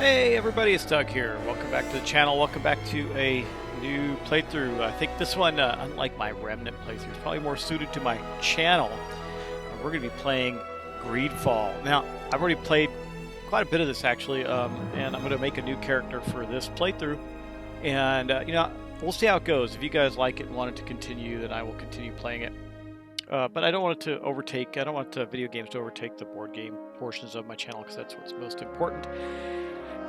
Hey everybody, it's Doug here. Welcome back to the channel. Welcome back to a new playthrough. I think this one, unlike my Remnant playthrough, is probably more suited to my channel. We're going to be playing Greedfall. Now, I've already played quite a bit of this actually, and I'm going to make a new character for this playthrough. And, we'll see how it goes. If you guys like it and want it to continue, then I will continue playing it. But I don't want it to overtake, I don't want video games to overtake the board game portions of my channel because that's what's most important.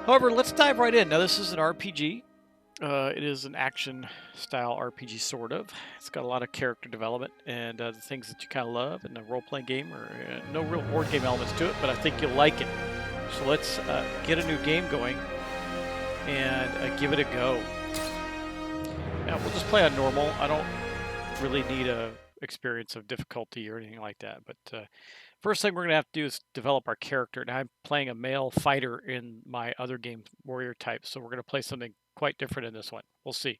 However, let's dive right in. Now, this is an RPG. It is an action-style RPG, sort of. It's got a lot of character development and the things that you kind of love in a role-playing game. Or no real board game elements to it, but I think you'll like it. So let's get a new game going and give it a go. Now, we'll just play on normal. I don't really need a experience of difficulty or anything like that, but first thing we're gonna have to do is develop our character. Now I'm playing a male fighter in my other game, warrior type, so we're gonna play something quite different in this one. We'll see.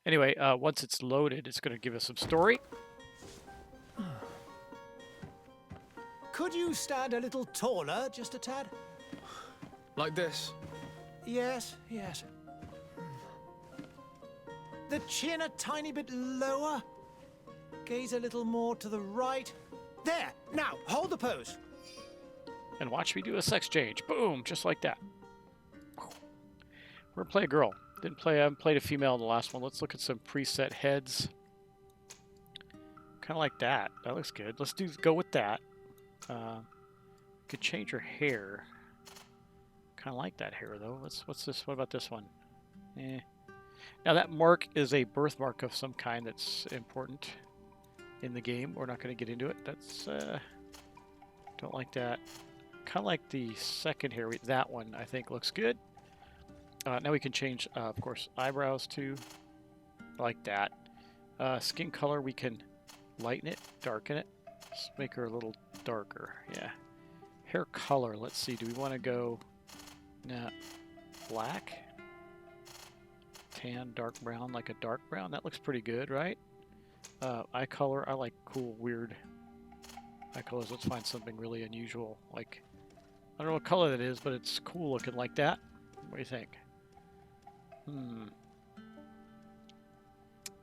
Anyway, once it's loaded, it's gonna give us some story. Could you stand a little taller, just a tad? Like this? Yes. The chin a tiny bit lower. Gaze a little more to the right. There! Now, hold the pose. And watch me do a sex change. Boom! Just like that. We're gonna play a girl. I haven't played a female in the last one. Let's look at some preset heads. Kind of like that. That looks good. Let's go with that. Could change her hair. Kind of like that hair though. What's this? What about this one? Now that mark is a birthmark of some kind that's important in the game. We're not going to get into it. That's don't like that. Kind of like the second hair. That one I think looks good. Now we can change, of course, eyebrows too. Like that. Skin color, we can lighten it, darken it. Let's make her a little darker. Yeah. Hair color. Let's see. Do we want to go? Nah. Black. Tan, dark brown, like a dark brown. That looks pretty good, right? Eye color, I like cool, weird eye colors. Let's find something really unusual. Like, I don't know what color that is, but it's cool looking like that. What do you think?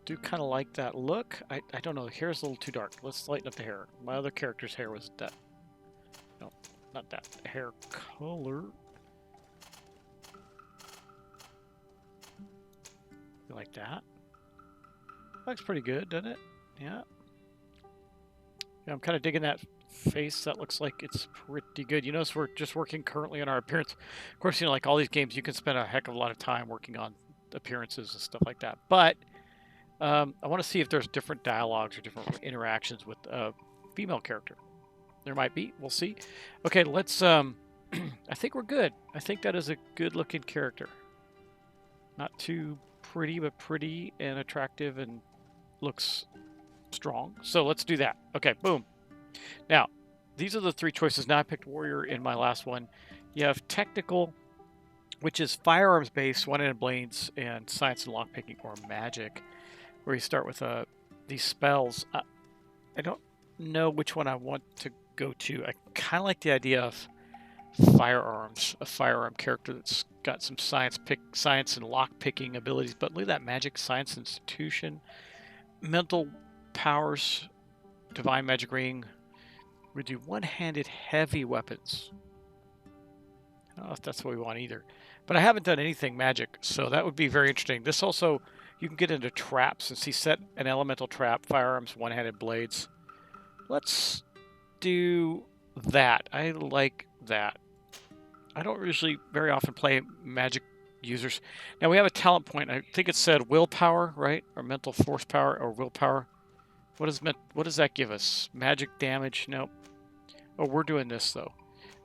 Do kind of like that look. I don't know. The hair's a little too dark. Let's lighten up the hair. My other character's hair was that. No, not that. Hair color. You like that? Looks pretty good, doesn't it? Yeah. I'm kind of digging that face. That looks like it's pretty good. You notice we're just working currently on our appearance. Of course, like all these games, you can spend a heck of a lot of time working on appearances and stuff like that. But I want to see if there's different dialogues or different interactions with a female character. There might be. We'll see. Okay, let's... I think we're good. I think that is a good-looking character. Not too pretty, but pretty and attractive and looks strong. So let's do that. Okay, boom. Now, these are the three choices. Now I picked warrior in my last one. You have technical, which is firearms based, one-handed blades, and science and lockpicking or magic, where you start with these spells. I don't know which one I want to go to. I kind of like the idea of firearms, a firearm character that's got some science and lock-picking abilities. But look at that magic, science, institution, mental powers, divine magic ring. We do one-handed heavy weapons. I don't know if that's what we want either. But I haven't done anything magic, so that would be very interesting. This also, you can get into traps. Since he set an elemental trap, firearms, one-handed blades. Let's do that. I like that. I don't usually very often play magic users. Now we have a talent point. I think it said willpower, right? Or mental force power or willpower. What does that give us? Magic damage? Nope. Oh, we're doing this though.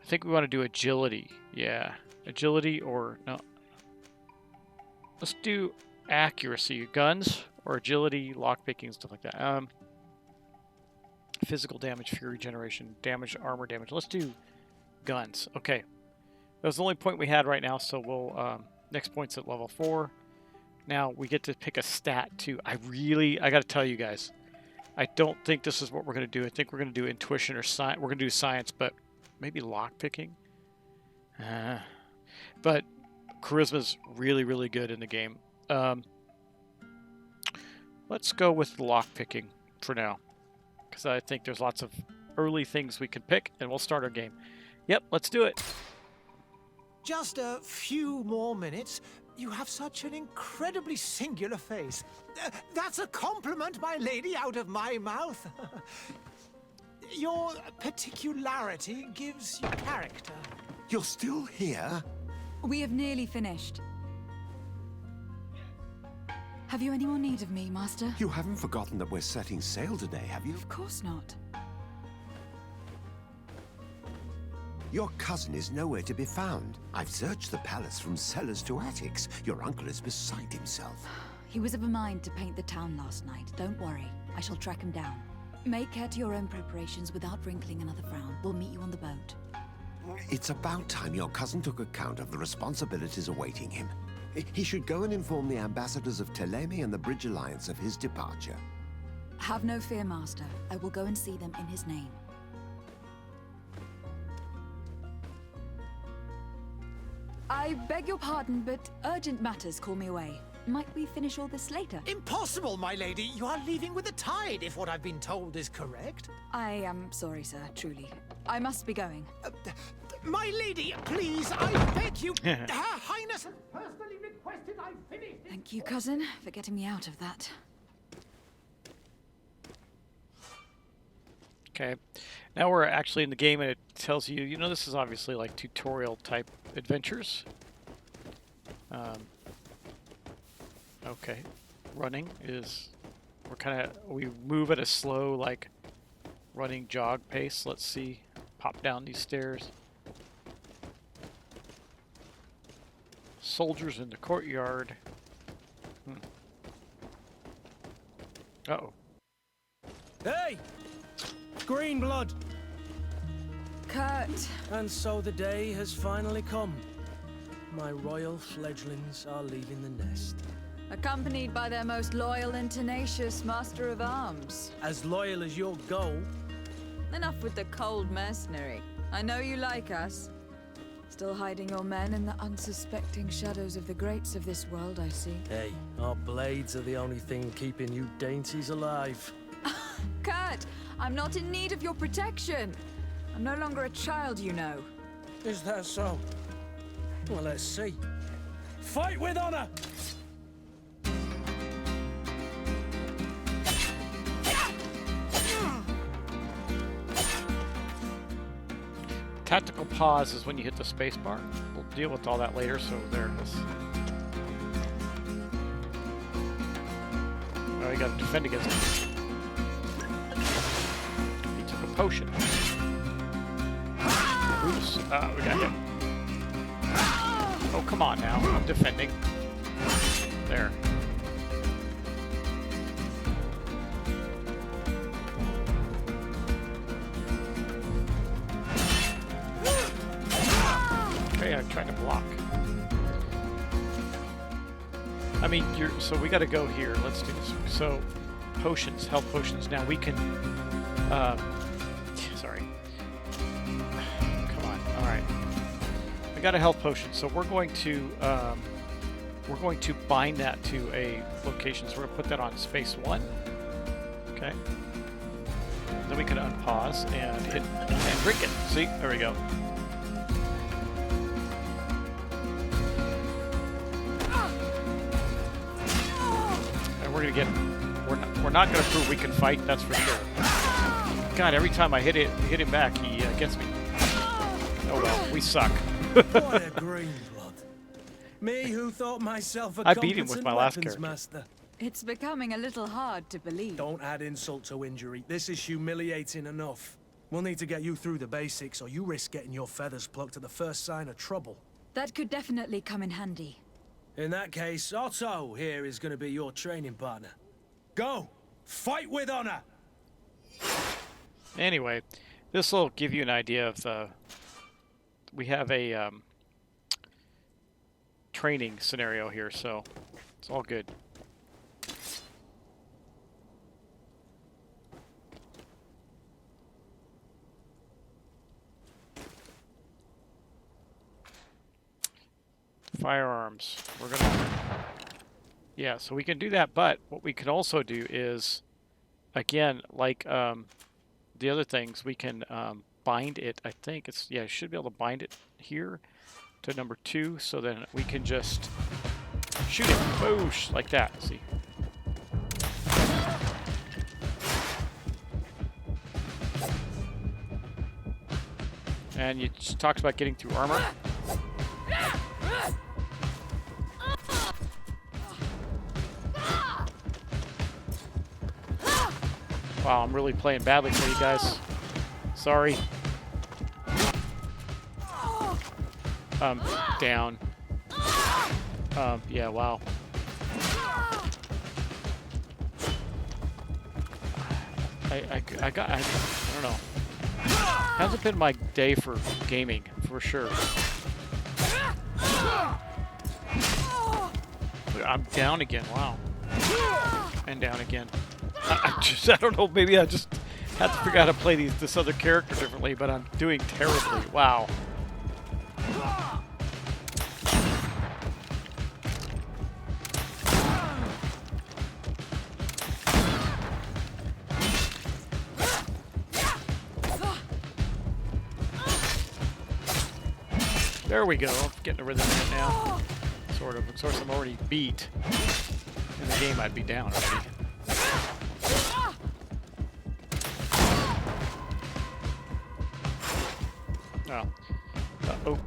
I think we want to do agility. Yeah. Agility or no. Let's do accuracy. Guns or agility, lockpicking, stuff like that. Physical damage, fury generation, damage, armor damage. Let's do guns. Okay. That was the only point we had right now, so we'll, next point's at level 4. Now, we get to pick a stat, too. I got to tell you guys, I don't think this is what we're going to do. I think we're going to do intuition or science. We're going to do science, but maybe lockpicking. But charisma's really, really good in the game. Let's go with lock picking for now, because I think there's lots of early things we can pick, and we'll start our game. Yep, let's do it. Just a few more minutes. You have such an incredibly singular face. That's a compliment, my lady, out of my mouth. Your particularity gives you character. You're still here? We have nearly finished. Have you any more need of me, Master? You haven't forgotten that we're setting sail today, have you? Of course not. Your cousin is nowhere to be found. I've searched the palace from cellars to attics. Your uncle is beside himself. He was of a mind to paint the town last night. Don't worry. I shall track him down. Make care to your own preparations without wrinkling another frown. We'll meet you on the boat. It's about time your cousin took account of the responsibilities awaiting him. He should go and inform the ambassadors of Telemi and the Bridge Alliance of his departure. Have no fear, Master. I will go and see them in his name. I beg your pardon, but urgent matters call me away. Might we finish all this later? Impossible, my lady. You are leaving with the tide, if what I've been told is correct. I am sorry, sir, truly. I must be going. My lady, please, I beg you. Her Highness has personally requested I finish this. Thank you, cousin, for getting me out of that. Okay, now we're actually in the game, and it tells you, this is obviously like tutorial type adventures. Okay, running is, we move at a slow, like, running jog pace. Let's see, pop down these stairs. Soldiers in the courtyard. Uh-oh. Hey! Green blood! Kurt! And so the day has finally come. My royal fledglings are leaving the nest. Accompanied by their most loyal and tenacious master of arms. As loyal as your gold. Enough with the cold mercenary. I know you like us. Still hiding your men in the unsuspecting shadows of the greats of this world, I see. Hey, our blades are the only thing keeping you dainties alive. Kurt, I'm not in need of your protection. I'm no longer a child, you know. Is that so? Well, let's see. Fight with honor! Tactical pause is when you hit the space bar. We'll deal with all that later, so there it is. Oh, you gotta defend against him. He took a potion. Bruce. We got him. Oh, come on now. I'm defending. There. Okay, I'm trying to block. I mean, so we got to go here. Let's do this. So, potions, health potions. Now we can. Sorry. Come on. All right. I got a health potion, so we're going to bind that to a location. So we're gonna put that on space 1. Okay. Then we can unpause and hit and drink it. See, there we go. We're gonna get. We're not gonna prove we can fight. That's for sure. God, every time I hit him back, he gets me. Oh well, we suck. What a green blood! Me, who thought myself a I beat him with my last character. master. It's becoming a little hard to believe. Don't add insult to injury. This is humiliating enough. We'll need to get you through the basics, or you risk getting your feathers plucked at the first sign of trouble. That could definitely come in handy. In that case, Otto here is going to be your training partner. Go! Fight with honor! Anyway, this will give you an idea of the. We have a training scenario here, so it's all good. firearms. We're gonna... Yeah, so we can do that, but what we can also do is, again, like the other things, we can bind it. I think it's, yeah, I should be able to bind it here to number 2, so then we can just shoot it, boosh, like that. See? And you just talked about getting through armor. Wow, I'm really playing badly for you guys. Sorry. Down. Yeah, wow. I don't know. Hasn't been my day for gaming, for sure. I'm down again, wow. And down again. I don't know, maybe I just have to figure out how to play this other character differently, but I'm doing terribly, wow. There we go. Getting a rhythm in it now. Sort of. Of course, I'm already beat. In the game, I'd be down already. Oh. Uh-oh.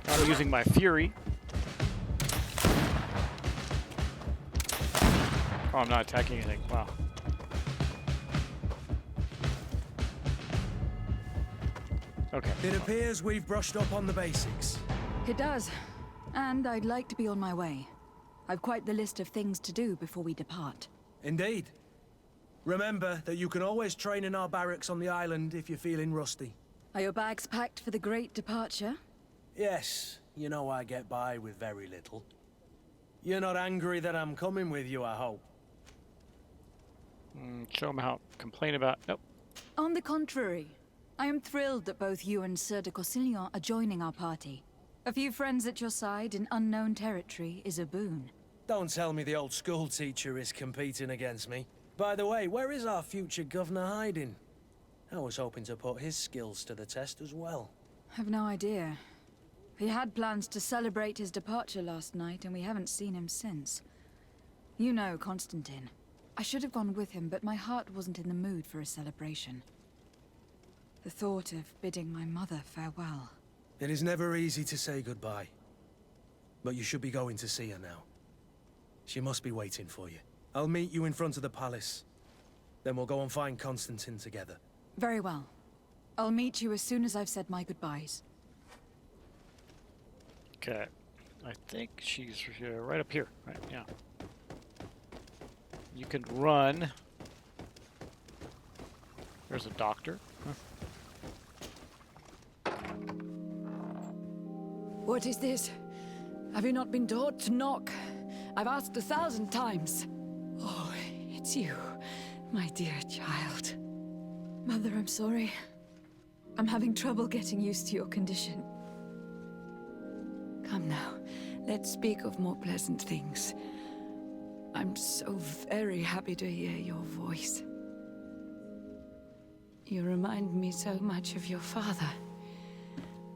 I'm using my fury. Oh, I'm not attacking anything. Wow. Okay. It appears we've brushed up on the basics. It does. And I'd like to be on my way. I've quite the list of things to do before we depart. Indeed. Remember that you can always train in our barracks on the island if you're feeling rusty. Are your bags packed for the great departure? Yes, you know I get by with very little. You're not angry that I'm coming with you, I hope. Show them how. Complain about. Nope. On the contrary, I am thrilled that both you and Sir de Corsillon are joining our party. A few friends at your side in unknown territory is a boon. Don't tell me the old school teacher is competing against me. By the way, where is our future governor hiding? I was hoping to put his skills to the test as well. I've no idea. He had plans to celebrate his departure last night, and we haven't seen him since. You know Constantine. I should have gone with him, but my heart wasn't in the mood for a celebration. The thought of bidding my mother farewell. It is never easy to say goodbye. But you should be going to see her now. She must be waiting for you. I'll meet you in front of the palace. Then we'll go and find Constantine together. Very well. I'll meet you as soon as I've said my goodbyes. Okay. I think she's right up here. Right, yeah. You can run. There's a doctor. Huh. What is this? Have you not been taught to knock? I've asked 1,000 times. Oh, it's you, my dear child. Mother, I'm sorry. I'm having trouble getting used to your condition. Come now, let's speak of more pleasant things. I'm so very happy to hear your voice. You remind me so much of your father.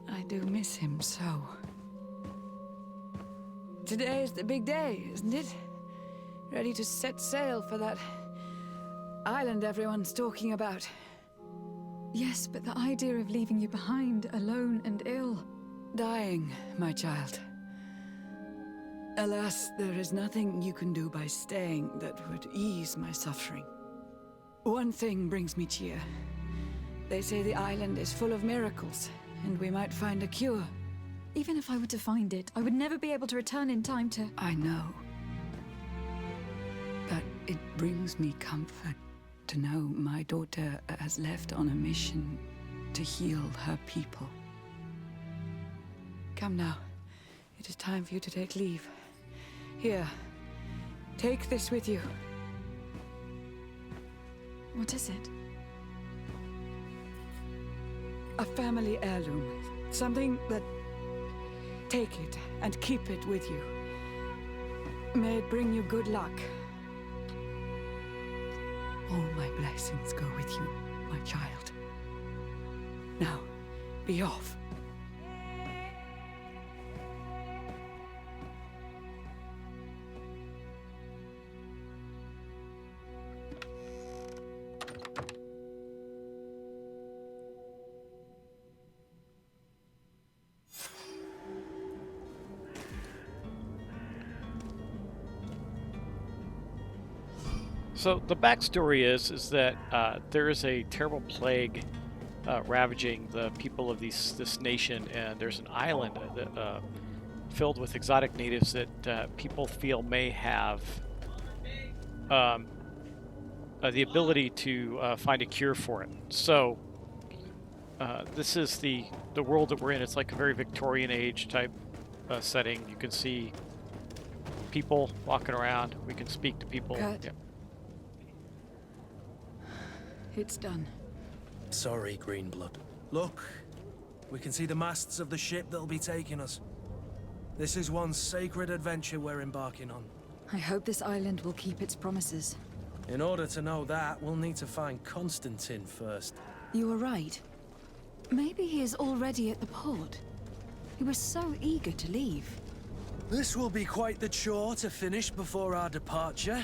I do miss him so. Today is the big day, isn't it? Ready to set sail for that island everyone's talking about. Yes, but the idea of leaving you behind, alone and ill. Dying, my child. Alas, there is nothing you can do by staying that would ease my suffering. One thing brings me cheer. They say the island is full of miracles, and we might find a cure. Even if I were to find it, I would never be able to return in time to... I know. But it brings me comfort to know my daughter has left on a mission to heal her people. Come now. It is time for you to take leave. Here, take this with you. What is it? A family heirloom. Something that... Take it and keep it with you. May it bring you good luck. All my blessings go with you, my child. Now, be off. So the backstory is that there is a terrible plague ravaging the people of this nation, and there's an island that filled with exotic natives that people feel may have the ability to find a cure for it. So this is the world that we're in. It's like a very Victorian age type setting. You can see people walking around. We can speak to people. Kurt. Yep. It's done. Sorry, Greenblood. Look, we can see the masts of the ship that'll be taking us. This is one sacred adventure we're embarking on. I hope this island will keep its promises. In order to know that, we'll need to find Constantine first. You were right. Maybe he is already at the port. He was so eager to leave. This will be quite the chore to finish before our departure.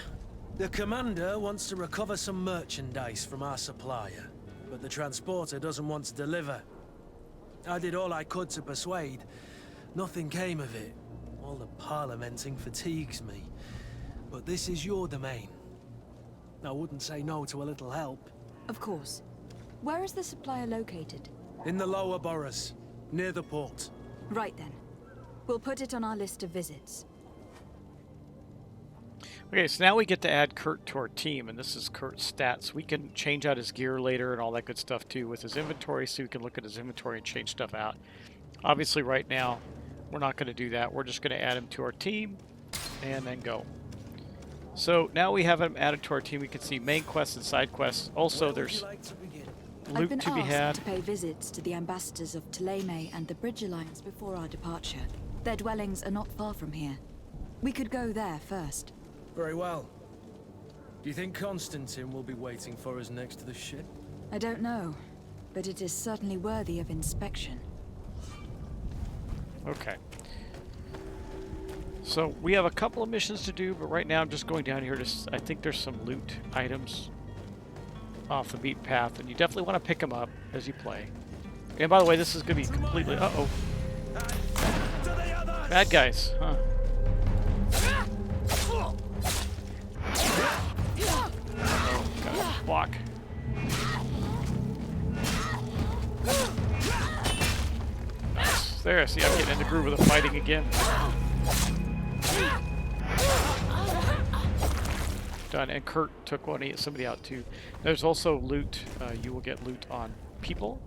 The commander wants to recover some merchandise from our supplier, but the transporter doesn't want to deliver. I did all I could to persuade. Nothing came of it. All the parliamenting fatigues me. But this is your domain. I wouldn't say no to a little help. Of course. Where is the supplier located? In the lower boroughs, near the port. Right then. We'll put it on our list of visits. Okay, so now we get to add Kurt to our team, and this is Kurt's stats. We can change out his gear later and all that good stuff too with his inventory, so we can look at his inventory and change stuff out. Obviously right now, we're not going to do that. We're just going to add him to our team and then go. So now we have him added to our team. We can see main quests and side quests. Also, there's I've loot been to be asked had. to pay visits to the ambassadors of Ptolemy and the Bridge Alliance before our departure. Their dwellings are not far from here. We could go there first. Very well. Do you think Constantine will be waiting for us next to the ship? I don't know, but it is certainly worthy of inspection. Okay. So we have a couple of missions to do, but right now I'm just going down here to... I think there's some loot items off the beaten path, and you definitely want to pick them up as you play. And by the way, this is going to be completely... Uh-oh. Bad guys, huh? Gotta block. Nice. There, see, I'm getting in the groove of the fighting again. Done, and Kurt took somebody out too. There's also loot. You will get loot on people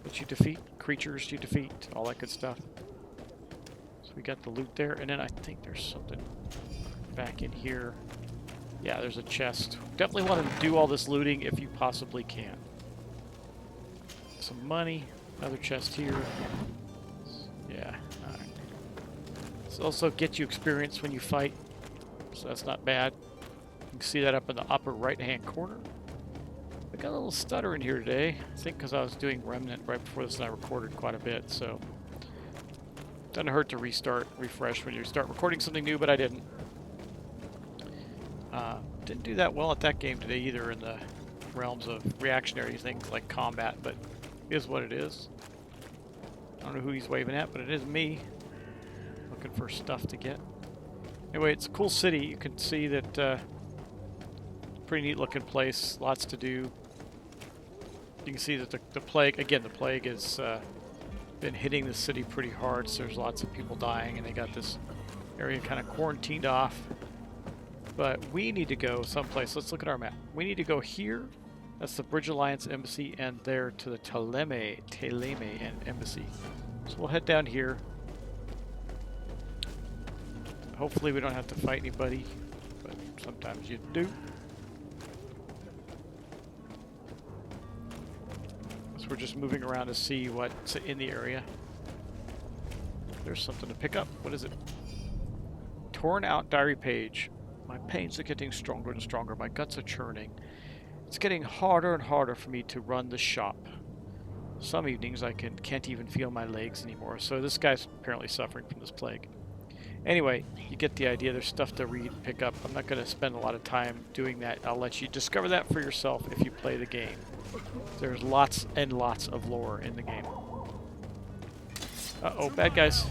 that you defeat, creatures you defeat, all that good stuff. So we got the loot there, and then I think there's something back in here. Yeah, there's a chest. Definitely want to do all this looting if you possibly can. Some money. Another chest here. Yeah, alright. This also gets you experience when you fight, so that's not bad. You can see that up in the upper right-hand corner. I got a little stutter in here today. I think because I was doing Remnant right before this and I recorded quite a bit, so... Doesn't hurt to refresh when you start recording something new, but I didn't. Didn't do that well at that game today either in the realms of reactionary things like combat, but it is what it is. I don't know who he's waving at, but it is me. Looking for stuff to get. Anyway, it's a cool city. You can see that pretty neat looking place, lots to do. You can see that the plague, again, the plague has been hitting the city pretty hard, so there's lots of people dying, and they got this area kind of quarantined off. But we need to go someplace. Let's look at our map. We need to go here. That's the Bridge Alliance Embassy, and there to the Ptolemy Embassy. So we'll head down here. Hopefully we don't have to fight anybody, but sometimes you do. So we're just moving around to see what's in the area. There's something to pick up. What is it? Torn out diary page. My pains are getting stronger and stronger. My guts are churning. It's getting harder and harder for me to run the shop. Some evenings I can't even feel my legs anymore. So this guy's apparently suffering from this plague. Anyway, you get the idea. There's stuff to read and pick up. I'm not going to spend a lot of time doing that. I'll let you discover that for yourself if you play the game. There's lots and lots of lore in the game. Uh-oh, bad guys.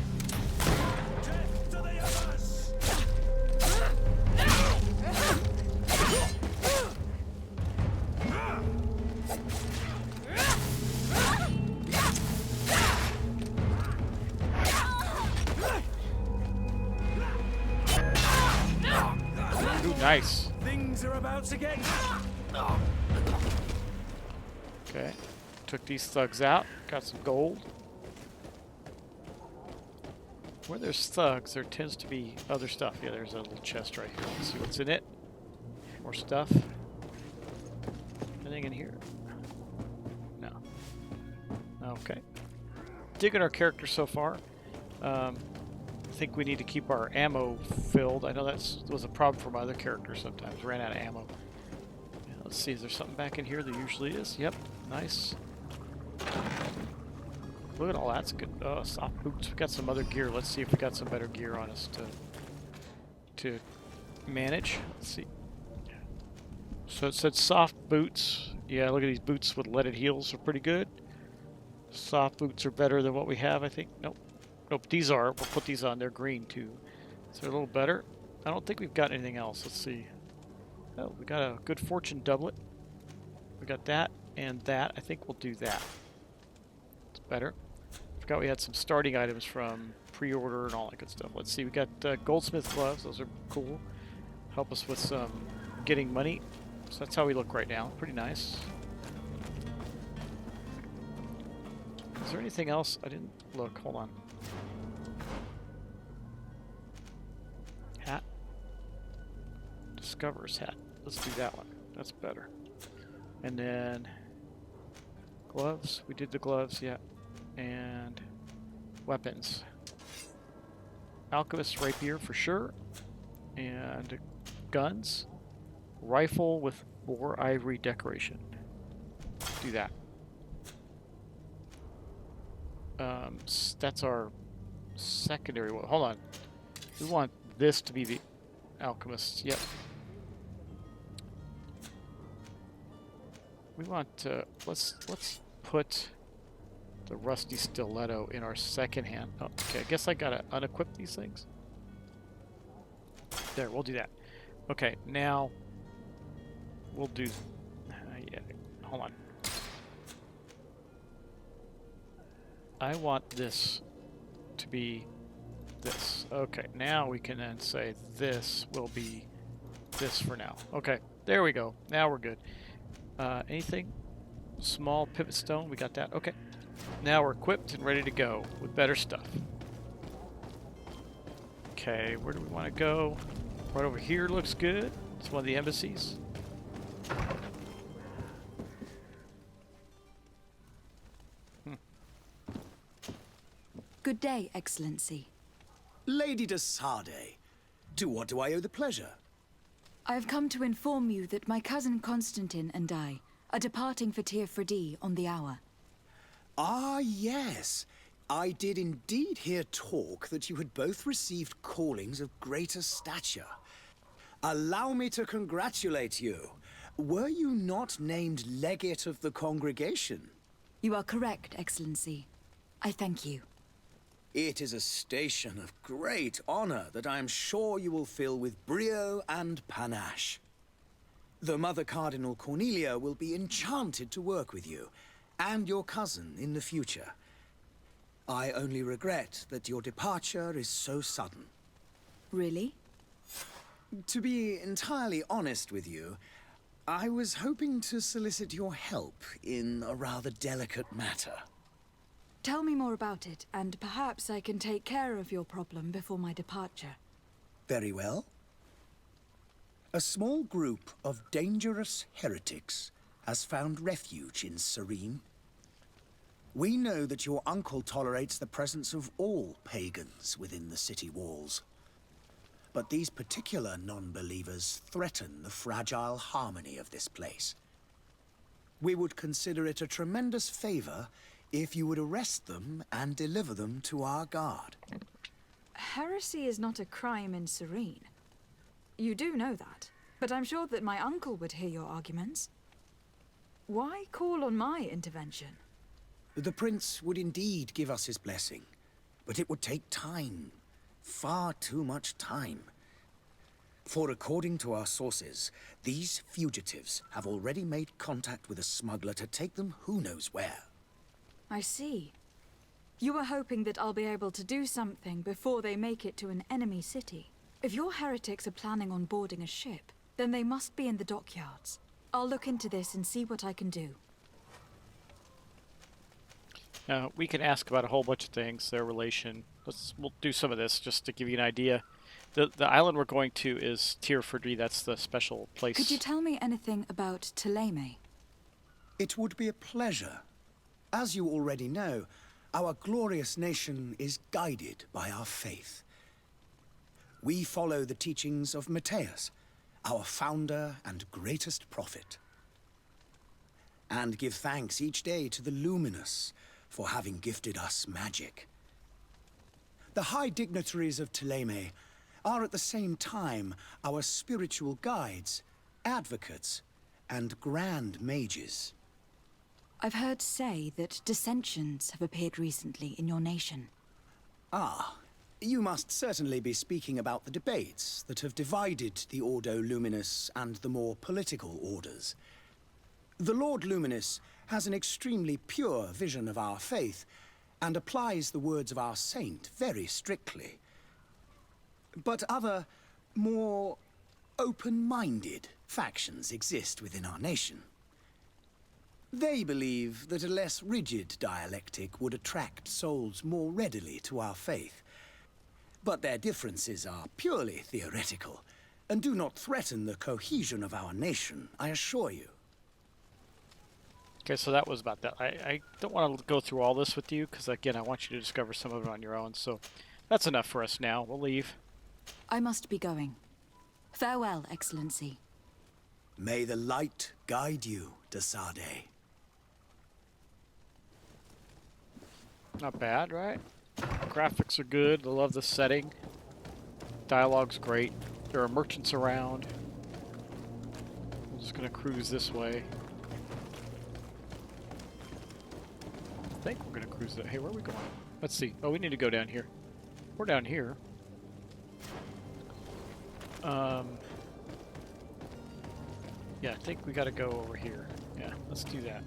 Ooh, nice. Things are about to get... Okay, took these thugs out, got some gold. Where there's thugs, there tends to be other stuff. Yeah, there's a little chest right here. Let's see what's in it. More stuff. Anything in here? No. Okay. Digging our character so far. I think we need to keep our ammo filled. I know that was a problem for my other characters sometimes. Ran out of ammo. Yeah, let's see, is there something back in here? There usually is. Yep. Nice. Look at all that's good. Oh, soft boots. We got some other gear. Let's see if we got some better gear on us to manage. Let's see. So it said soft boots. Yeah, look at these boots with leaded heels are pretty good. Soft boots are better than what we have, I think. Nope. Nope, these are. We'll put these on. They're green too. So they're a little better. I don't think we've got anything else. Let's see. Oh, we got a good fortune doublet. We got that. And that, I think we'll do that. It's better. Forgot we had some starting items from pre-order and all that good stuff. Let's see, we got goldsmith gloves. Those are cool. Help us with some getting money. So that's how we look right now. Pretty nice. Is there anything else? I didn't look. Hold on. Hat. Discoverer's hat. Let's do that one. That's better. And then gloves. We did the gloves, yeah. And weapons. Alchemist rapier for sure. And guns. Rifle with boar ivory decoration. Do that. That's our secondary one. Hold on. We want this to be the alchemist. Yep. We want to let's put the rusty stiletto in our second hand. Oh, okay, I guess I gotta unequip these things. There, we'll do that. Okay, now we'll do. Yeah, hold on. I want this to be this. Okay, now we can then say this will be this for now. Okay, there we go. Now we're good. Anything? Small pivot stone, we got that. Okay. Now we're equipped and ready to go with better stuff. Okay, where do we want to go? Right over here looks good. It's one of the embassies. Good day, Excellency. Lady de Sade, to what do I owe the pleasure? I have come to inform you that my cousin Constantine and I are departing for Tir Freddy on the hour. Ah, yes. I did indeed hear talk that you had both received callings of greater stature. Allow me to congratulate you. Were you not named legate of the congregation? You are correct, Excellency. I thank you. It is a station of great honor that I am sure you will fill with brio and panache. The Mother Cardinal Cornelia will be enchanted to work with you, and your cousin in the future. I only regret that your departure is so sudden. Really? To be entirely honest with you, I was hoping to solicit your help in a rather delicate matter. Tell me more about it, and perhaps I can take care of your problem before my departure. Very well. A small group of dangerous heretics has found refuge in Serene. We know that your uncle tolerates the presence of all pagans within the city walls. But these particular non-believers threaten the fragile harmony of this place. We would consider it a tremendous favor if you would arrest them and deliver them to our guard. Heresy is not a crime in Serene. You do know that, but I'm sure that my uncle would hear your arguments. Why call on my intervention? The prince would indeed give us his blessing, but it would take time. Far too much time. For according to our sources, these fugitives have already made contact with a smuggler to take them who knows where. I see. You were hoping that I'll be able to do something before they make it to an enemy city. If your heretics are planning on boarding a ship, then they must be in the dockyards. I'll look into this and see what I can do. Now, we can ask about a whole bunch of things, their relation. We'll do some of this just to give you an idea. The island we're going to is Tir Frdri, that's the special place. Could you tell me anything about Thélème? It would be a pleasure. As you already know, our glorious nation is guided by our faith. We follow the teachings of Matthias, our founder and greatest prophet, and give thanks each day to the Luminous for having gifted us magic. The high dignitaries of Thélème are at the same time our spiritual guides, advocates, and grand mages. I've heard say that dissensions have appeared recently in your nation. Ah, you must certainly be speaking about the debates that have divided the Ordo Luminous and the more political orders. The Lord Luminous has an extremely pure vision of our faith and applies the words of our saint very strictly. But other, more open-minded factions exist within our nation. They believe that a less rigid dialectic would attract souls more readily to our faith. But their differences are purely theoretical and do not threaten the cohesion of our nation, I assure you. Okay, so that was about that. I don't want to go through all this with you, because again, I want you to discover some of it on your own. So that's enough for us now. We'll leave. I must be going. Farewell, Excellency. May the light guide you, de Sade. Not bad, right? Graphics are good. I love the setting. Dialogue's great. There are merchants around. I'm just gonna cruise this way. I think we're gonna cruise that. Hey, where are we going? Let's see. Oh, we need to go down here. We're down here. Yeah, I think we gotta go over here. Yeah, let's do that.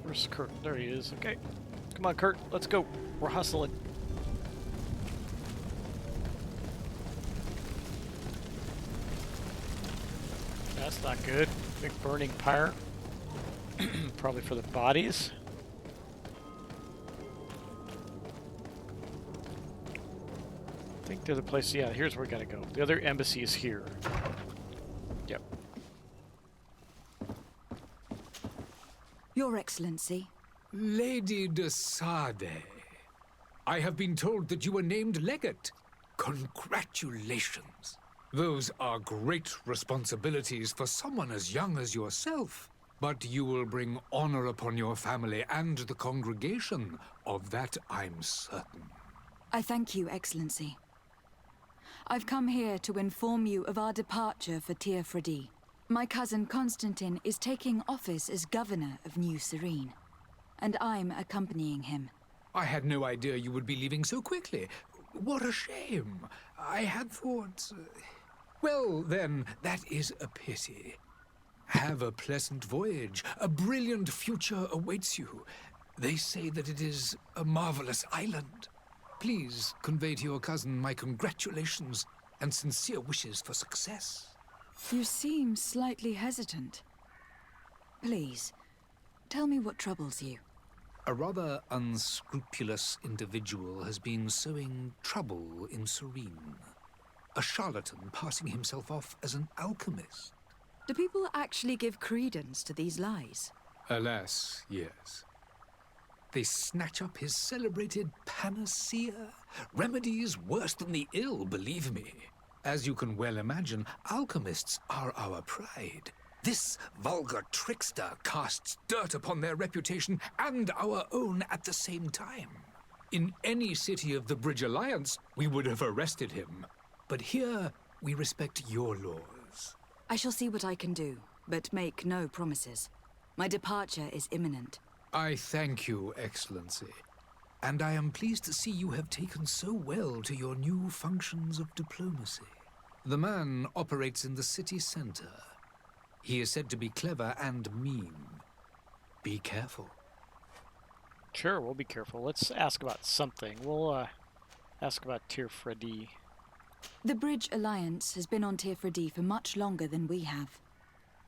Where's Kurt? There he is. Okay. Come on, Kurt. Let's go. We're hustling. That's not good. Big burning pyre. Probably for the bodies. I think the other place, yeah, here's where we gotta go. The other embassy is here. Yep. Your Excellency. Lady de Sade, I have been told that you were named legate. Congratulations. Those are great responsibilities for someone as young as yourself. But you will bring honor upon your family and the congregation. Of that I'm certain. I thank you, Excellency. I've come here to inform you of our departure for Tir Frdri. My cousin Constantine is taking office as governor of New Serene, and I'm accompanying him. I had no idea you would be leaving so quickly. What a shame. I had thought... Well, then, that is a pity. Have a pleasant voyage. A brilliant future awaits you. They say that it is a marvelous island. Please convey to your cousin my congratulations and sincere wishes for success. You seem slightly hesitant. Please, tell me what troubles you. A rather unscrupulous individual has been sowing trouble in Serene. A charlatan passing himself off as an alchemist. Do people actually give credence to these lies? Alas, yes. They snatch up his celebrated panacea. Remedies worse than the ill, believe me. As you can well imagine, alchemists are our pride. This vulgar trickster casts dirt upon their reputation and our own at the same time. In any city of the Bridge Alliance, we would have arrested him. But here, we respect your laws. I shall see what I can do, but make no promises. My departure is imminent. I thank you, Excellency. And I am pleased to see you have taken so well to your new functions of diplomacy. The man operates in the city center. He is said to be clever and mean. Be careful. Sure, we'll be careful. Let's ask about something. We'll ask about Tirfredi. The Bridge Alliance has been on Tirfredi for much longer than we have.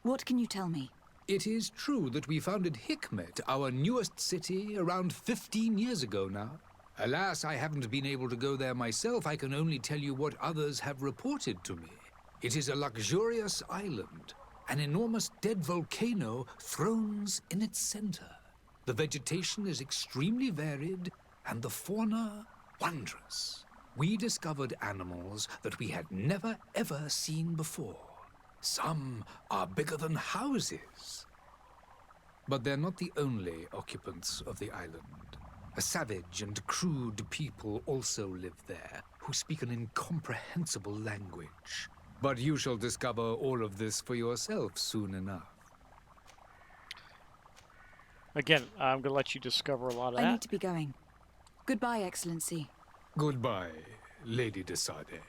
What can you tell me? It is true that we founded Hikmet, our newest city, around 15 years ago now. Alas, I haven't been able to go there myself. I can only tell you what others have reported to me. It is a luxurious island. An enormous dead volcano thrones in its center. The vegetation is extremely varied, and the fauna wondrous. We discovered animals that we had never ever seen before. Some are bigger than houses. But they're not the only occupants of the island. A savage and crude people also live there, who speak an incomprehensible language. But you shall discover all of this for yourself soon enough. Again, I'm going to let you discover a lot of I that. need to be going. Goodbye, Excellency. Goodbye, Lady de Sade.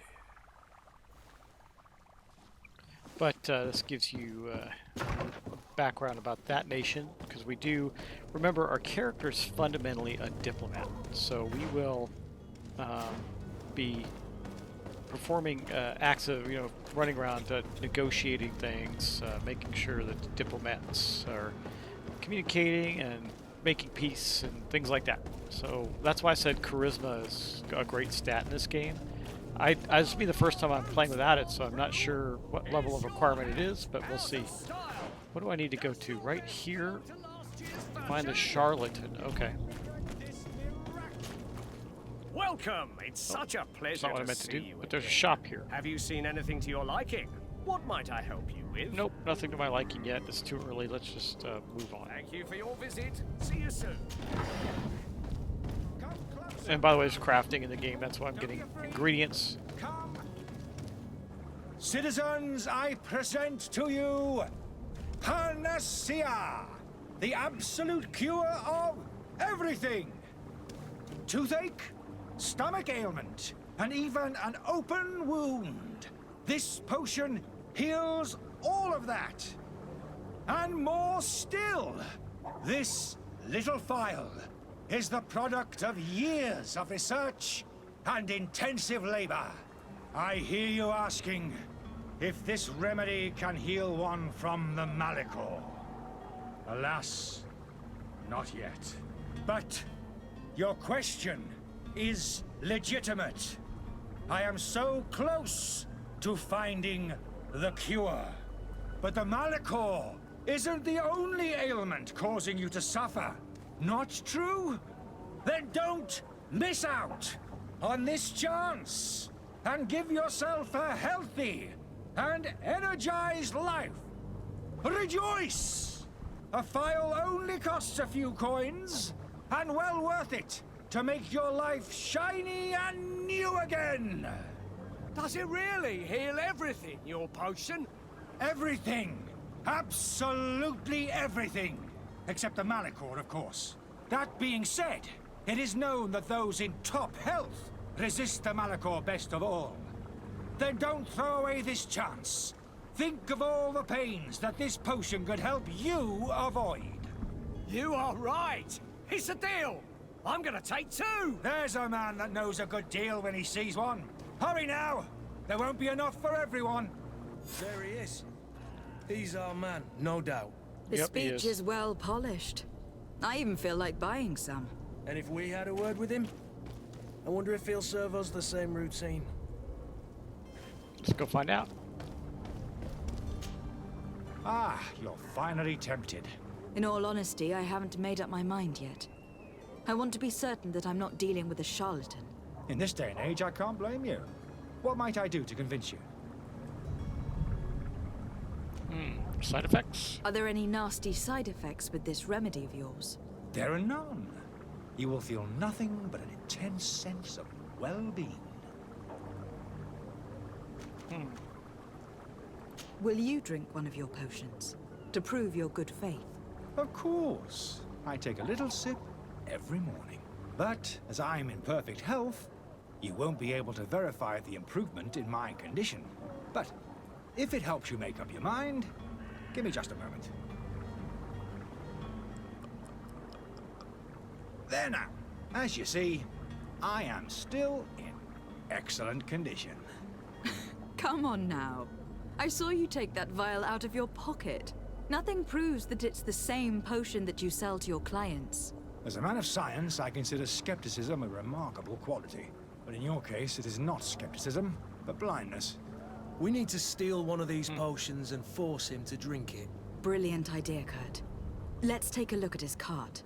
But this gives you background about that nation, because we do remember our character is fundamentally a diplomat. So we will be performing acts of, running around negotiating things, making sure that the diplomats are communicating and making peace and things like that. So that's why I said charisma is a great stat in this game. This will be the first time I'm playing without it, so I'm not sure what level of requirement it is, but we'll see. What do I need to go to? Right here? Find the charlatan. Okay. Welcome! It's such a That's pleasure not what I to meant to see do, you. but there's a shop here. Have you seen anything to your liking? What might I help you with? Nope, nothing to my liking yet. It's too early. Let's just move on. Thank you for your visit. See you soon. And by the way, there's crafting in the game. That's why I'm getting ingredients. Come. Citizens, I present to you Panacea, the absolute cure of everything. Toothache, stomach ailment, and even an open wound. This potion heals all of that. And more still. This little phial is the product of years of research and intensive labor. I hear you asking if this remedy can heal one from the Malicor. Alas, not yet. But your question is legitimate. I am so close to finding the cure. But the Malicor isn't the only ailment causing you to suffer. Not true? Then don't miss out on this chance and give yourself a healthy and energized life. Rejoice! A phial only costs a few coins, and well worth it to make your life shiny and new again. Does it really heal everything, your potion? Everything. Absolutely everything. Except the Malicor, of course. That being said, it is known that those in top health resist the Malicor best of all. Then don't throw away this chance. Think of all the pains that this potion could help you avoid. You are right. It's a deal. I'm gonna take two. There's a man that knows a good deal when he sees one. Hurry now. There won't be enough for everyone. There he is. He's our man, no doubt. The Yep, he speech is. is well polished. I even feel like buying some. And if we had a word with him, I wonder if he'll serve us the same routine. Let's go find out. Ah, you're finally tempted. In all honesty, I haven't made up my mind yet. I want to be certain that I'm not dealing with a charlatan. In this day and age, I can't blame you. What might I do to convince you? Side effects? Are there any nasty side effects with this remedy of yours? There are none. You will feel nothing but an intense sense of well-being. Will you drink one of your potions to prove your good faith? Of course. I take a little sip every morning. But as I'm in perfect health, you won't be able to verify the improvement in my condition. But if it helps you make up your mind, give me just a moment. There now. As you see, I am still in excellent condition. Come on now. I saw you take that vial out of your pocket. Nothing proves that it's the same potion that you sell to your clients. As a man of science, I consider skepticism a remarkable quality. But in your case, it is not skepticism, but blindness. We need to steal one of these potions and force him to drink it. Brilliant idea, Kurt. Let's take a look at his cart.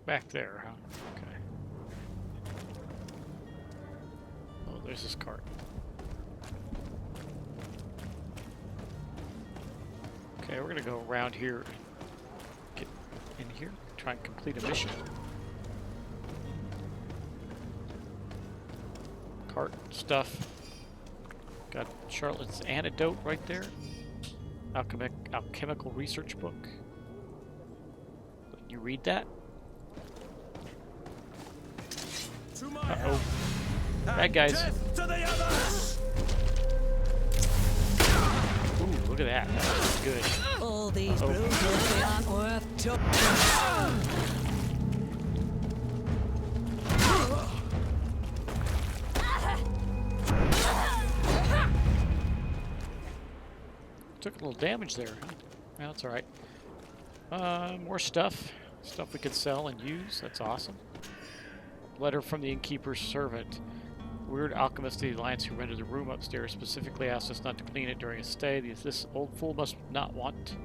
Back there, huh? Okay. Oh, there's his cart. Okay, we're gonna go around here, get in here, try and complete a mission. Cart stuff. Got Charlotte's antidote right there. Alchemical research book. You read that? Uh-oh. Bad guys. Ooh, look at that. That was good. All these bruises aren't worth touching. Took a little damage there, huh? Well, that's alright. More stuff. Stuff we could sell and use. That's awesome. Letter from the innkeeper's servant. Weird alchemist of the Alliance who rented the room upstairs specifically asked us not to clean it during his stay. This old fool must not want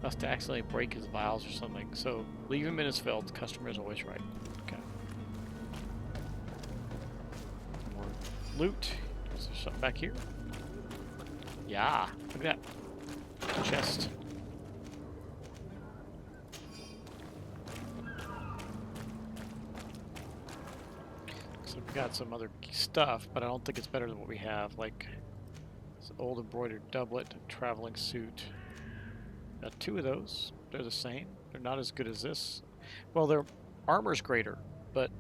us to accidentally break his vials or something. So leave him in his field. The customer is always right. Okay. More loot. Is there something back here? Yeah. Look at that. Chest. So we got some other stuff, but I don't think it's better than what we have. Like this old embroidered doublet, traveling suit. Got two of those. They're the same. They're not as good as this. Well, their armor's greater, but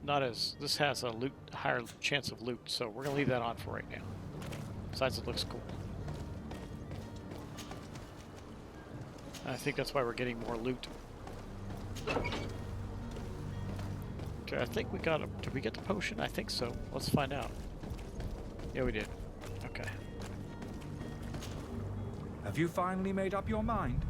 not as. This has a higher chance of loot, so we're gonna leave that on for right now. Besides, it looks cool. I think that's why we're getting more loot. Okay, I think we got a... Did we get the potion? I think so. Let's find out. Yeah, we did. Okay. Have you finally made up your mind?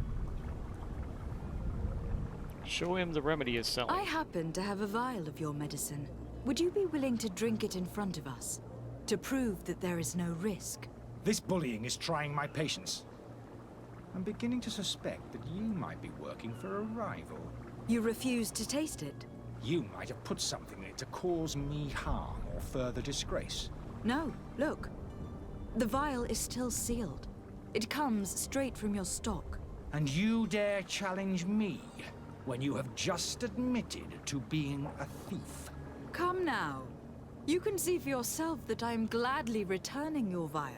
Show him the remedy is selling. I happen to have a vial of your medicine. Would you be willing to drink it in front of us? To prove that there is no risk? This bullying is trying my patience. I'm beginning to suspect that you might be working for a rival. You refuse to taste it? You might have put something in it to cause me harm or further disgrace. No, look. The vial is still sealed. It comes straight from your stock. And you dare challenge me when you have just admitted to being a thief? Come now. You can see for yourself that I'm gladly returning your vial,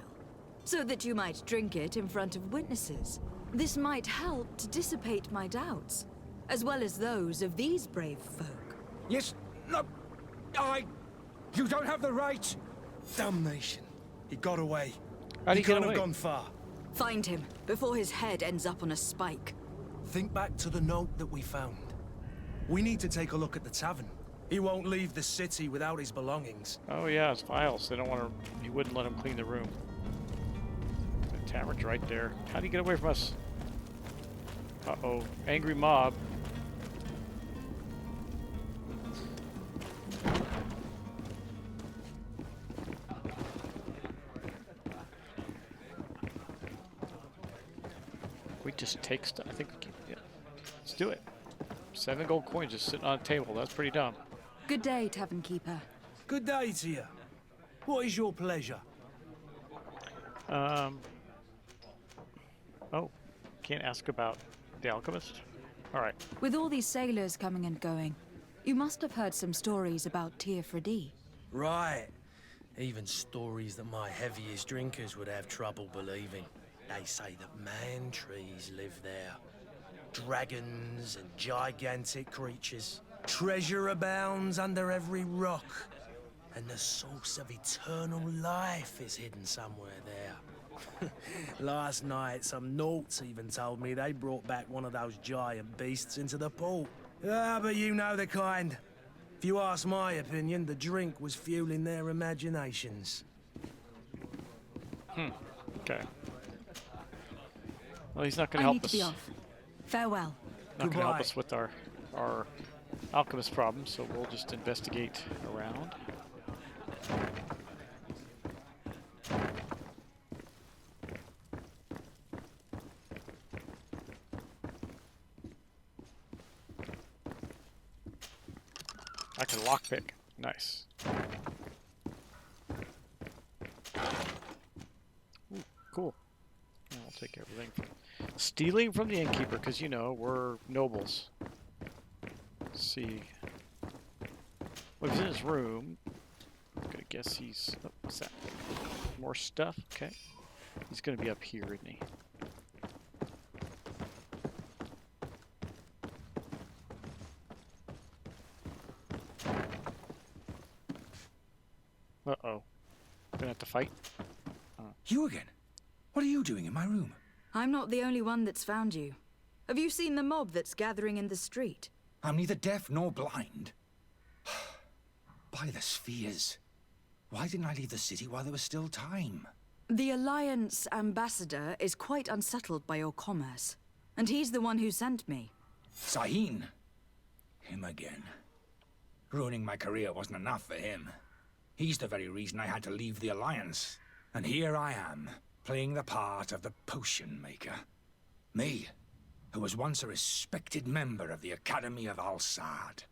so that you might drink it in front of witnesses. This might help to dissipate my doubts, as well as those of these brave folk. Yes, no, you don't have the right. Damnation. He got away. How'd he get can't away? have gone far. Find him, before his head ends up on a spike. Think back to the note that we found. We need to take a look at the tavern. He won't leave the city without his belongings. Oh yeah, his files. They don't want to... He wouldn't let him clean the room. The tavern's right there. How'd he get away from us? Uh-oh. Angry mob. we just take stuff? I think we can, yeah. Let's do it. 7 gold coins just sitting on a table. That's pretty dumb. Good day, Tavern Keeper. Good day to you. What is your pleasure? Oh, can't ask about the alchemist? Alright. With all these sailors coming and going, you must have heard some stories about Tir Fredi. Right. Even stories that my heaviest drinkers would have trouble believing. They say that man trees live there. Dragons and gigantic creatures. Treasure abounds under every rock. And the source of eternal life is hidden somewhere there. Last night, some Nauts even told me they brought back one of those giant beasts into the port. Ah, but you know the kind. If you ask my opinion, the drink was fueling their imaginations. Okay. Well, he's not going to I help need us. to be off. Farewell. Not going to help Goodbye. us with our alchemist problem, so we'll just investigate around. I can lockpick. Nice. Ooh, cool. Yeah, I'll take everything. Stealing from the innkeeper, because, you know, we're nobles. Let's see. Well, he's in his room. I'm gonna guess he's... Oh, what's that? More stuff? Okay. He's gonna be up here, isn't he? Uh-oh. Gonna have to fight? You again? What are you doing in my room? I'm not the only one that's found you. Have you seen the mob that's gathering in the street? I'm neither deaf nor blind. By the spheres. Why didn't I leave the city while there was still time? The Alliance ambassador is quite unsettled by your commerce. And he's the one who sent me. Sahin. Him again. Ruining my career wasn't enough for him. He's the very reason I had to leave the Alliance. And here I am, playing the part of the potion maker. Me, who was once a respected member of the Academy of Al-Sad.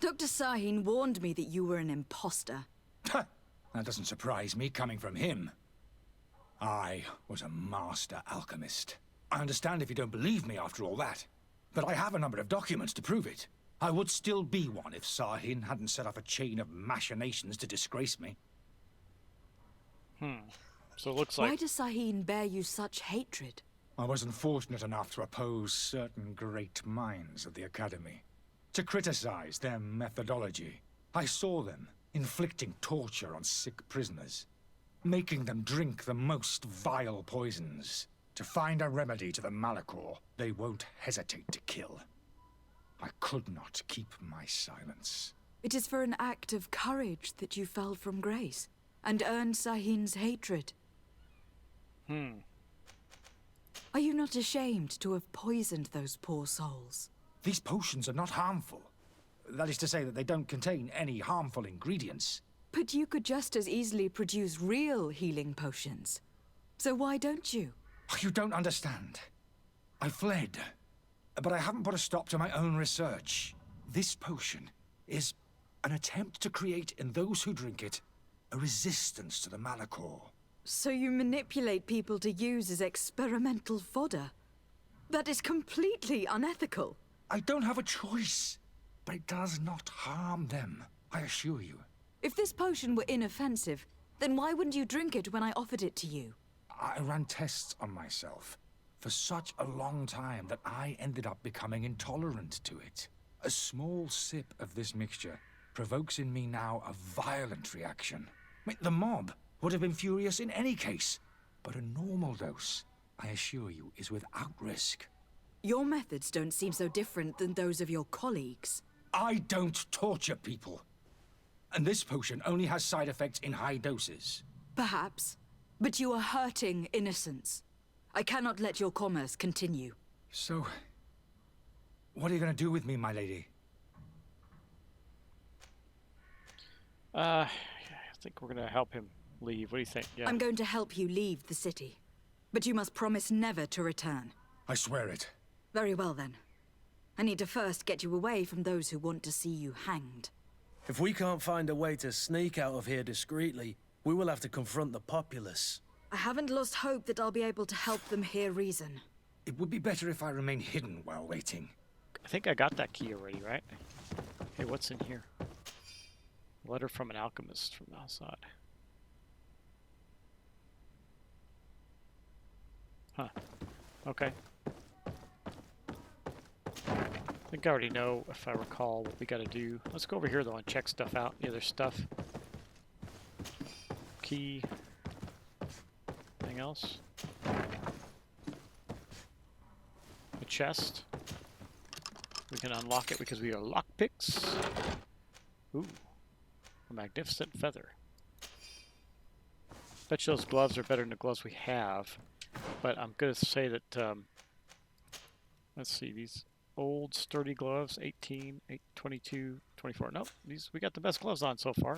Dr. Sahin warned me that you were an imposter. That doesn't surprise me, coming from him. I was a master alchemist. I understand if you don't believe me after all that, but I have a number of documents to prove it. I would still be one if Sahin hadn't set off a chain of machinations to disgrace me. So it looks Why like... does Sahin bear you such hatred? I wasn't fortunate enough to oppose certain great minds of the Academy. To criticize their methodology. I saw them inflicting torture on sick prisoners, making them drink the most vile poisons. To find a remedy to the Malachor, they won't hesitate to kill. I could not keep my silence. It is for an act of courage that you fell from grace and earned Sahin's hatred. Are you not ashamed to have poisoned those poor souls? These potions are not harmful. That is to say that they don't contain any harmful ingredients. But you could just as easily produce real healing potions. So why don't you? You don't understand. I fled, but I haven't put a stop to my own research. This potion is an attempt to create in those who drink it a resistance to the Malachor. So you manipulate people to use as experimental fodder? That is completely unethical. I don't have a choice, but it does not harm them, I assure you. If this potion were inoffensive, then why wouldn't you drink it when I offered it to you? I ran tests on myself for such a long time that I ended up becoming intolerant to it. A small sip of this mixture provokes in me now a violent reaction. The mob would have been furious in any case, but a normal dose, I assure you, is without risk. Your methods don't seem so different than those of your colleagues. I don't torture people. And this potion only has side effects in high doses. Perhaps. But you are hurting innocents. I cannot let your commerce continue. So, what are you going to do with me, my lady? I think we're gonna help him leave. What do you think? Yeah. I'm going to help you leave the city. But you must promise never to return. I swear it. Very well, then. I need to first get you away from those who want to see you hanged. If we can't find a way to sneak out of here discreetly, we will have to confront the populace. I haven't lost hope that I'll be able to help them hear reason. It would be better if I remain hidden while waiting. I think I got that key already, right? Hey, what's in here? Letter from an alchemist from outside. Huh. Okay. I think I already know, if I recall, what we gotta do. Let's go over here, though, and check stuff out. Yeah, there's stuff. Key. Anything else? A chest. We can unlock it because we are lockpicks. Ooh. A magnificent feather. Bet you those gloves are better than the gloves we have. But I'm going to say that, let's see, these old sturdy gloves, 18, 22, 24. Nope, we got the best gloves on so far.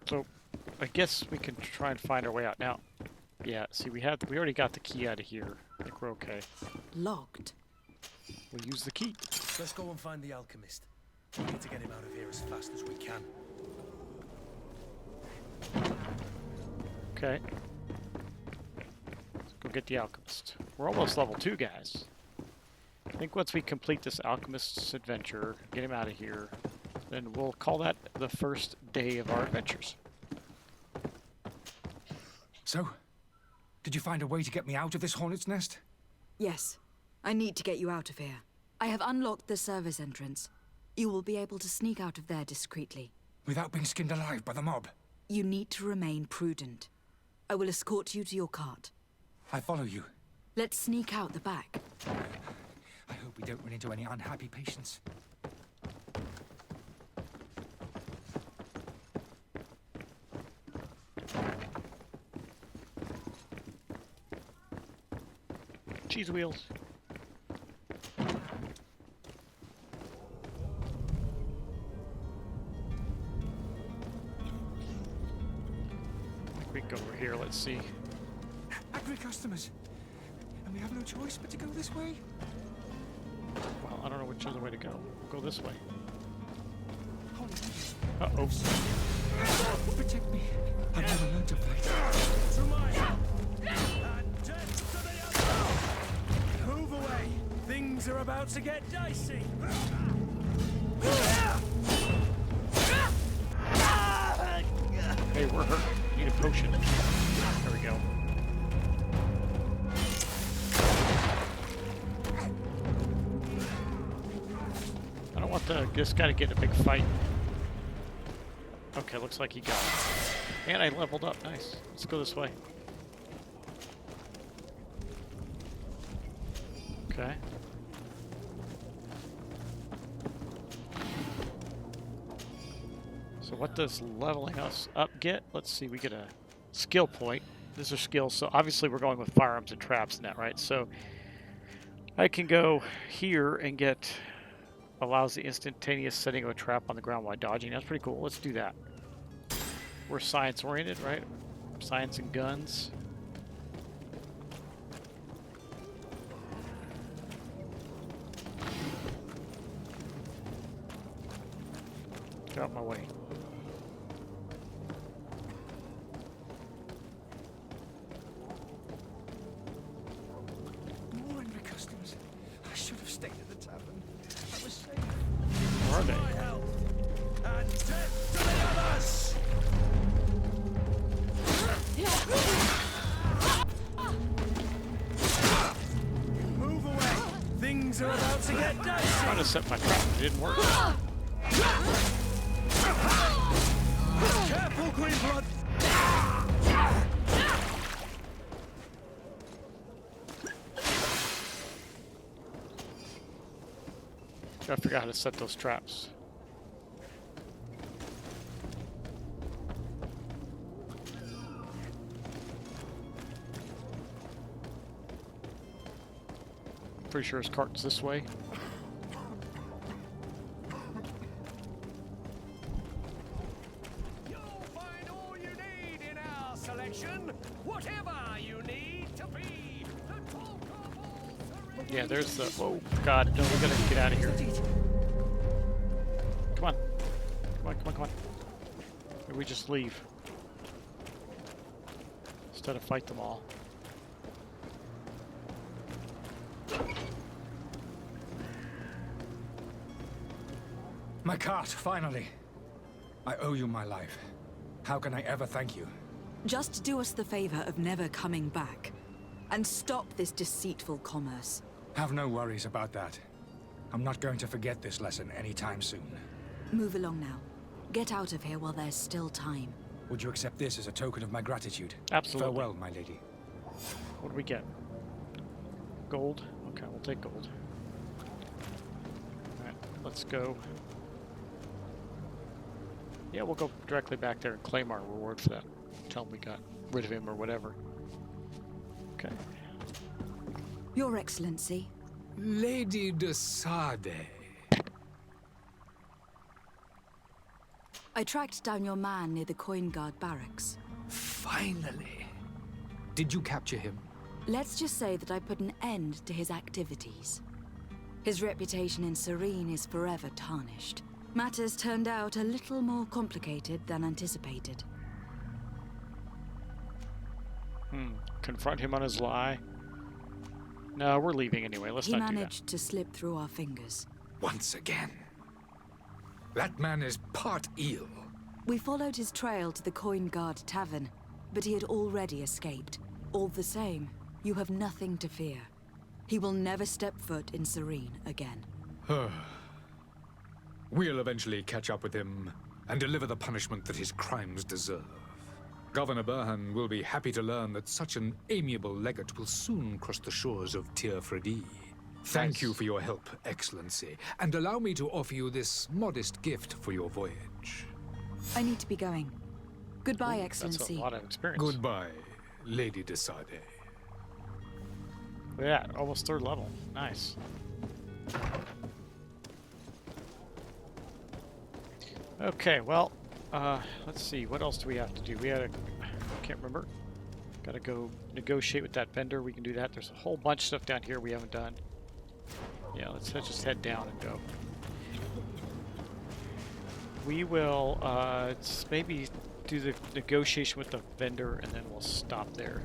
So, I guess we can try and find our way out. Now, yeah, see, we already got the key out of here. I think we're okay. Locked. We'll use the key. Let's go and find the alchemist. We need to get him out of here as fast as we can. Okay. Let's go get the alchemist. We're almost level 2, guys. I think once we complete this alchemist's adventure, get him out of here, then we'll call that the first day of our adventures. So, did you find a way to get me out of this hornet's nest? Yes. I need to get you out of here. I have unlocked the service entrance. You will be able to sneak out of there discreetly. Without being skinned alive by the mob? You need to remain prudent. I will escort you to your cart. I follow you. Let's sneak out the back. I hope we don't run into any unhappy patients. Cheese wheels. We can go over here, let's see. Angry customers. And we have no choice but to go this way. Well, I don't know which other way to go. We'll go this way. Holy Uh-oh. protect me. I've never learned to fight. Move away! Things are about to get dicey! Hey, we're hurt. Need a potion. There we go. I don't want this guy to get in a big fight. Okay, looks like he got it. And I leveled up. Nice. Let's go this way. Okay. So what does leveling us up get? Let's see, we get a skill point. These are skills, so obviously we're going with firearms and traps and that, right? So I can go here and get, allows the instantaneous setting of a trap on the ground while dodging. That's pretty cool. Let's do that. We're science oriented, right? Science and guns. Get out my way. More angry customers. I should have stayed at the tavern. I was safe. Where are they? My health! And death to the others! Move away! Things are about to get dicey! Trying to set my trap, it didn't work. Careful, Greenblood! Gotta figure out how to set those traps. Pretty sure his cart's this way. You'll find all you need in our selection, whatever you need to be. The talk of all Yeah, there's the... Oh, God. No, we gotta get out of here. Come on. Come on, come on, come on. Maybe we just leave. Instead of fight them all. My cart, finally. I owe you my life. How can I ever thank you? Just do us the favor of never coming back. And stop this deceitful commerce. Have no worries about that. I'm not going to forget this lesson anytime soon. Move along now. Get out of here while there's still time. Would you accept this as a token of my gratitude? Absolutely. Farewell, my lady. What do we get? Gold? Okay, we'll take gold. Alright, let's go. Yeah, we'll go directly back there and claim our reward for that. Tell him we got rid of him or whatever. Okay. Your Excellency. Lady de Sade. I tracked down your man near the Coin Guard barracks. Finally. Did you capture him? Let's just say that I put an end to his activities. His reputation in Serene is forever tarnished. Matters turned out a little more complicated than anticipated. Confront him on his lie. No, we're leaving anyway. Let's not do that. He managed to slip through our fingers. Once again. That man is part eel. We followed his trail to the Coin Guard Tavern, but he had already escaped. All the same, you have nothing to fear. He will never step foot in Serene again. We'll eventually catch up with him and deliver the punishment that his crimes deserve. Governor Burhan will be happy to learn that such an amiable legate will soon cross the shores of Tir Fredi. Thank you for your help, Excellency, and allow me to offer you this modest gift for your voyage. I need to be going. Goodbye, Ooh, Excellency. That's a lot of experience. Goodbye, Lady de Sade. Yeah, almost 3rd level. Nice. Okay, well, let's see. What else do we have to do? We had a... I can't remember. Gotta go negotiate with that vendor. We can do that. There's a whole bunch of stuff down here we haven't done. Yeah, let's just head down and go. We will maybe do the negotiation with the vendor, and then we'll stop there.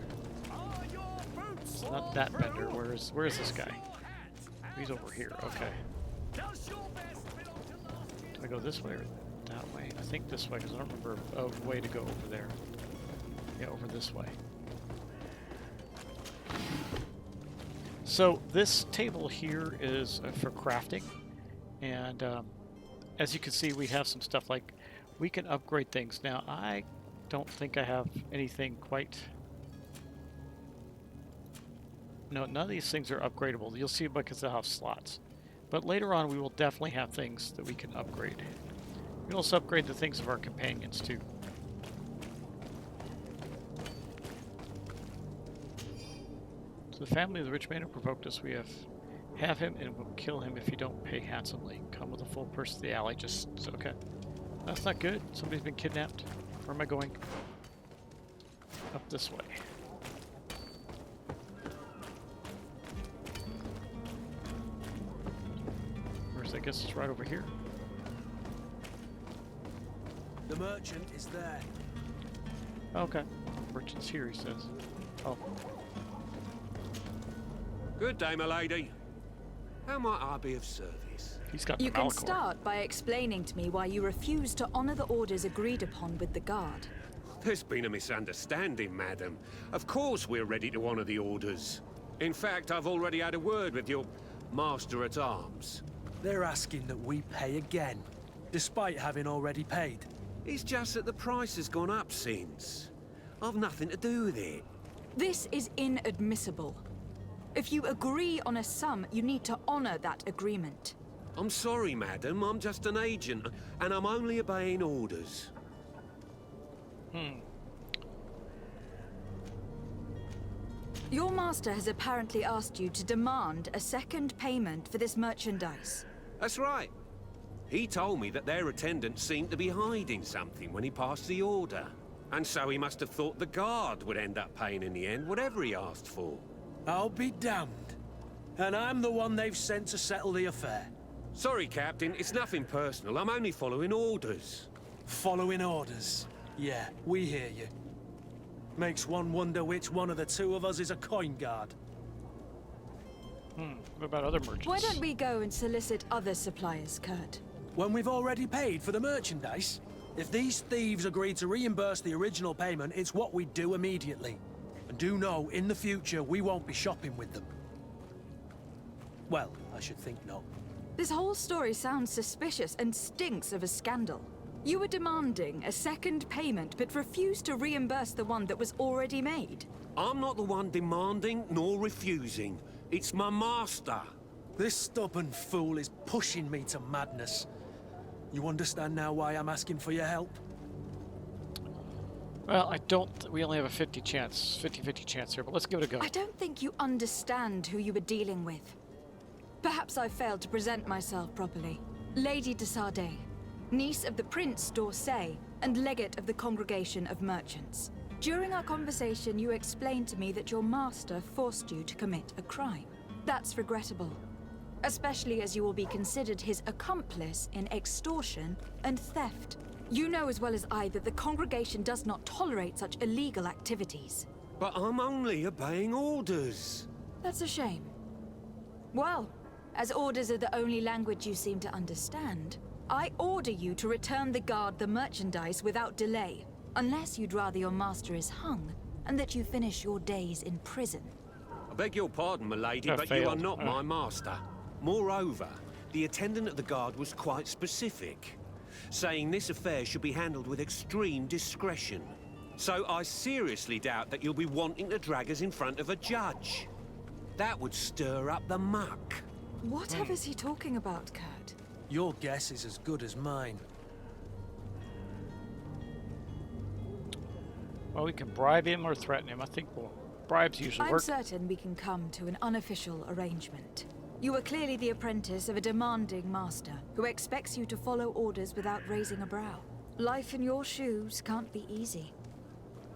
It's not that vendor. Where is this guy? He's over here. Okay. Do I go this way or that way? I think this way, because I don't remember a way to go over there. Yeah, over this way. So this table here is for crafting, and as you can see, we have some stuff like we can upgrade things. Now, I don't think I have anything quite... No, none of these things are upgradable. You'll see because they'll have slots. But later on, we will definitely have things that we can upgrade. We can also upgrade the things of our companions, too. So the family of the rich man who provoked us, we have him and we'll kill him if you don't pay handsomely. Come with a full purse to the alley, just... Okay. That's not good. Somebody's been kidnapped. Where am I going? Up this way. I guess it's right over here. The merchant is there. Okay. Merchant's here, he says. Oh. Good day, my lady. How might I be of service? He's got You the can Malachor. start by explaining to me why you refuse to honor the orders agreed upon with the guard. There's been a misunderstanding, madam. Of course we're ready to honor the orders. In fact, I've already had a word with your master-at-arms. They're asking that we pay again, despite having already paid. It's just that the price has gone up since. I've nothing to do with it. This is inadmissible. If you agree on a sum, you need to honor that agreement. I'm sorry, madam. I'm just an agent, and I'm only obeying orders. Your master has apparently asked you to demand a second payment for this merchandise. That's right. He told me that their attendant seemed to be hiding something when he passed the order. And so he must have thought the guard would end up paying in the end, whatever he asked for. I'll be damned. And I'm the one they've sent to settle the affair. Sorry, Captain, it's nothing personal. I'm only following orders. Following orders. Yeah, we hear you. Makes one wonder which one of the two of us is a coin guard. What about other merchants? Why don't we go and solicit other suppliers, Kurt? When we've already paid for the merchandise? If these thieves agree to reimburse the original payment, it's what we do immediately. And do know, in the future, we won't be shopping with them. Well, I should think not. This whole story sounds suspicious and stinks of a scandal. You were demanding a second payment, but refused to reimburse the one that was already made. I'm not the one demanding nor refusing. It's my master. This stubborn fool is pushing me to madness. You understand now why I'm asking for your help? Well, I don't. We only have a 50 chance here, but let's give it a go. I don't think you understand who you were dealing with. Perhaps I failed to present myself properly. Lady de Sardet, niece of the Prince d'Orsay and legate of the Congregation of Merchants. During our conversation, you explained to me that your master forced you to commit a crime. That's regrettable, especially as you will be considered his accomplice in extortion and theft. You know as well as I that the Congregation does not tolerate such illegal activities. But I'm only obeying orders. That's a shame. Well, as orders are the only language you seem to understand, I order you to return the guard the merchandise without delay, unless you'd rather your master is hung, and that you finish your days in prison. I beg your pardon, milady, That but failed. you are not my master. Moreover, the attendant at the guard was quite specific, saying this affair should be handled with extreme discretion. So I seriously doubt that you'll be wanting to drag us in front of a judge. That would stir up the muck. Whatever is he talking about, Kurt? Your guess is as good as mine. Well, we can bribe him or threaten him. I think bribes usually I'm work. certain we can come to an unofficial arrangement. You are clearly the apprentice of a demanding master who expects you to follow orders without raising a brow. Life in your shoes can't be easy.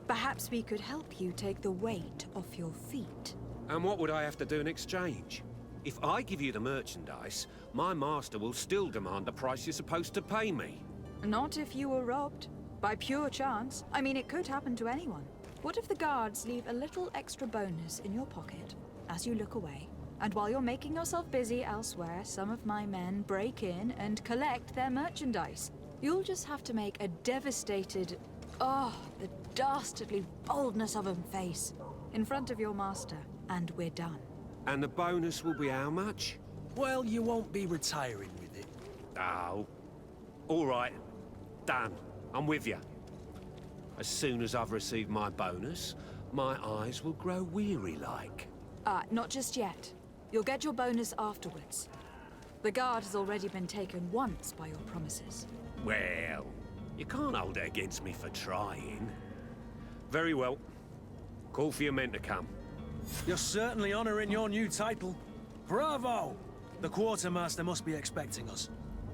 Perhaps we could help you take the weight off your feet. And what would I have to do in exchange? If I give you the merchandise, my master will still demand the price you're supposed to pay me. Not if you were robbed. By pure chance. I mean, it could happen to anyone. What if the guards leave a little extra bonus in your pocket as you look away? And while you're making yourself busy elsewhere, some of my men break in and collect their merchandise. You'll just have to make a devastated, the dastardly boldness of him face in front of your master, and we're done. And the bonus will be how much? Well, you won't be retiring with it. Oh. All right. Done. I'm with you. As soon as I've received my bonus, my eyes will grow weary-like. Not just yet. You'll get your bonus afterwards. The guard has already been taken once by your promises. Well, you can't hold it against me for trying. Very well. Call for your men to come. You're certainly honoring your new title. Bravo! The quartermaster must be expecting us.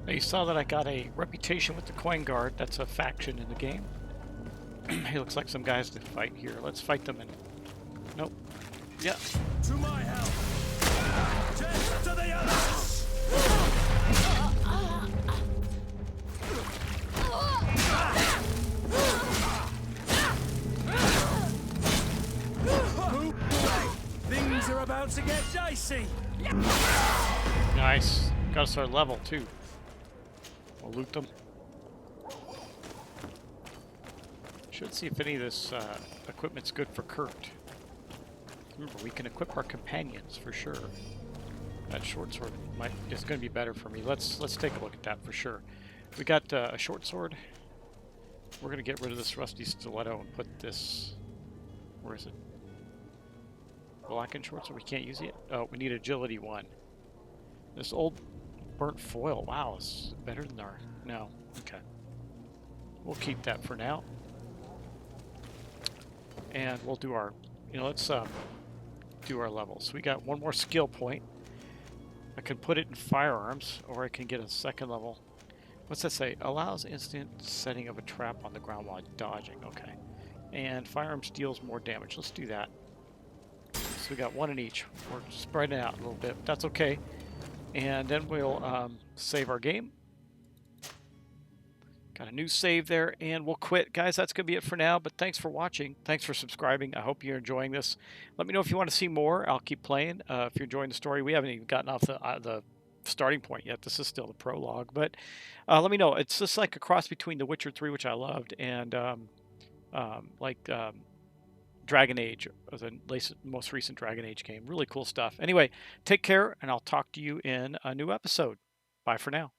Now, you saw that I got a reputation with the Coin Guard. That's a faction in the game. He looks like some guys to fight here. Let's fight them. Nope. Yeah. To my help! Death to the others! Things are about to get dicey! Nice. Got us our level, too. We'll loot them. Should see if any of this equipment's good for Kurt. Remember, we can equip our companions for sure. That short sword is going to be better for me. Let's take a look at that for sure. We got a short sword. We're going to get rid of this rusty stiletto and put this. Where is it? Blackened short sword. We can't use it. Oh, we need agility 1. This old burnt foil. Wow, it's better than our. No. Okay. We'll keep that for now. And we'll do our. Let's do our levels. We got one more skill point. I can put it in firearms, or I can get a second level. What's that say? Allows instant setting of a trap on the ground while dodging. Okay. And firearms deals more damage. Let's do that. So we got one in each. We're spreading it out a little bit, but that's okay. And then we'll save our game. Got a new save there, and we'll quit. Guys, that's going to be it for now, but thanks for watching. Thanks for subscribing. I hope you're enjoying this. Let me know if you want to see more. I'll keep playing. If you're enjoying the story, we haven't even gotten off the starting point yet. This is still the prologue, but let me know. It's just like a cross between The Witcher 3, which I loved, and Dragon Age, the most recent Dragon Age game. Really cool stuff. Anyway, take care, and I'll talk to you in a new episode. Bye for now.